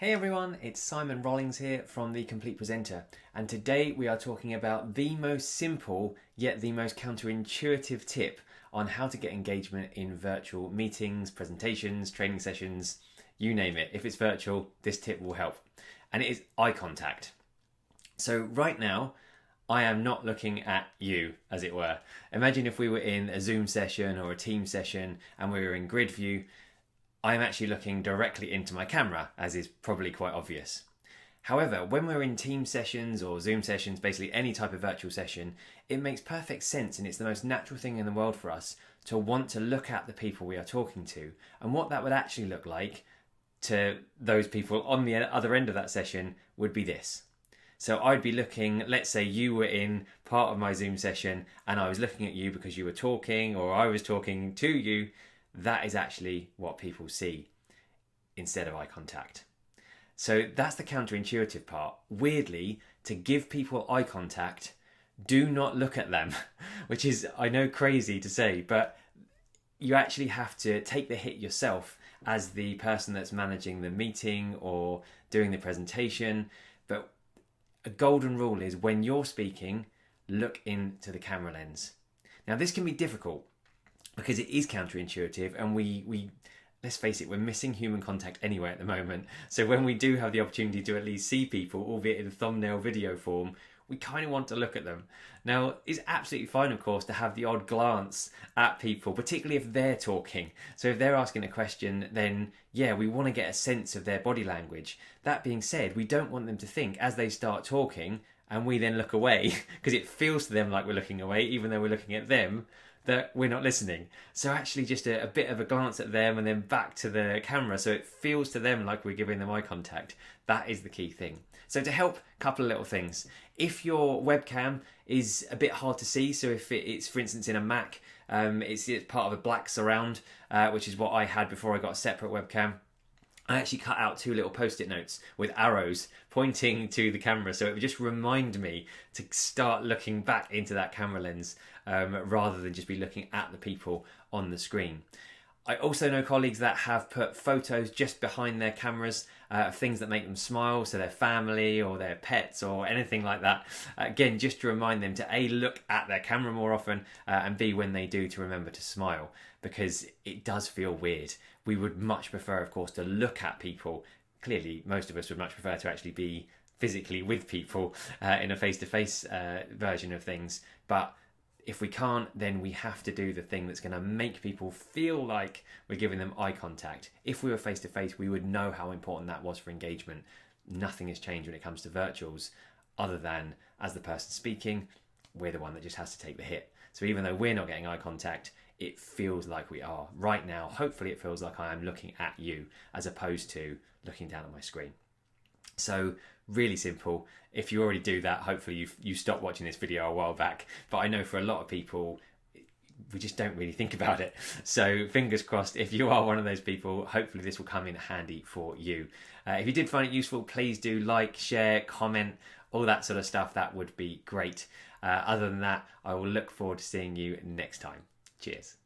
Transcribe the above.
Hey everyone, it's Simon Rollings here from The Complete Presenter, and today we are talking about the most simple yet the most counterintuitive tip on how to get engagement in virtual meetings, presentations, training sessions, you name it. If it's virtual, this tip will help, and it is eye contact. So right now, I am not looking at you, as it were. Imagine if we were in a Zoom session or a team session and we were in grid view. I'm actually looking directly into my camera, as is probably quite obvious. However, when we're in team sessions or Zoom sessions, basically any type of virtual session, it makes perfect sense and it's the most natural thing in the world for us to want to look at the people we are talking to. And what that would actually look like to those people on the other end of that session would be this. So I'd be looking, let's say you were in part of my Zoom session and I was looking at you because you were talking or I was talking to you. That is actually what people see instead of eye contact. So that's the counterintuitive part. Weirdly, to give people eye contact, do not look at them, which is, I know, crazy to say, but you actually have to take the hit yourself as the person that's managing the meeting or doing the presentation. But a golden rule is when you're speaking, look into the camera lens. Now, this can be difficult because it is counterintuitive and we let's face it, we're missing human contact anyway at the moment. So when we do have the opportunity to at least see people, albeit in a thumbnail video form, we kind of want to look at them. Now, it's absolutely fine, of course, to have the odd glance at people, particularly if they're talking. So if they're asking a question, then yeah, we want to get a sense of their body language. That being said, we don't want them to think as they start talking and we then look away, because it feels to them like we're looking away, even though we're looking at them, that we're not listening. So actually just a bit of a glance at them and then back to the camera so it feels to them like we're giving them eye contact. That is the key thing. So to help, a couple of little things. If your webcam is a bit hard to see, so if it's for instance in a Mac, it's part of a black surround, which is what I had before I got a separate webcam. I actually cut out 2 little post-it notes with arrows pointing to the camera, so it would just remind me to start looking back into that camera lens rather than just be looking at the people on the screen. I also know colleagues that have put photos just behind their cameras of things that make them smile, so their family or their pets or anything like that. Again, just to remind them to A, look at their camera more often, and B, when they do, to remember to smile, because it does feel weird. We would much prefer, of course, to look at people. Clearly, most of us would much prefer to actually be physically with people in a face-to-face version of things. But if we can't, then we have to do the thing that's going to make people feel like we're giving them eye contact. If we were face-to-face, we would know how important that was for engagement. Nothing has changed when it comes to virtuals, other than as the person speaking, we're the one that just has to take the hit. So even though we're not getting eye contact, it feels like we are. Right now, hopefully it feels like I am looking at you as opposed to looking down at my screen. So really simple. If you already do that, hopefully you stopped watching this video a while back. But I know for a lot of people, we just don't really think about it. So fingers crossed, if you are one of those people, hopefully this will come in handy for you. If you did find it useful, please do like, share, comment, all that sort of stuff. That would be great. Other than that, I will look forward to seeing you next time. Cheers.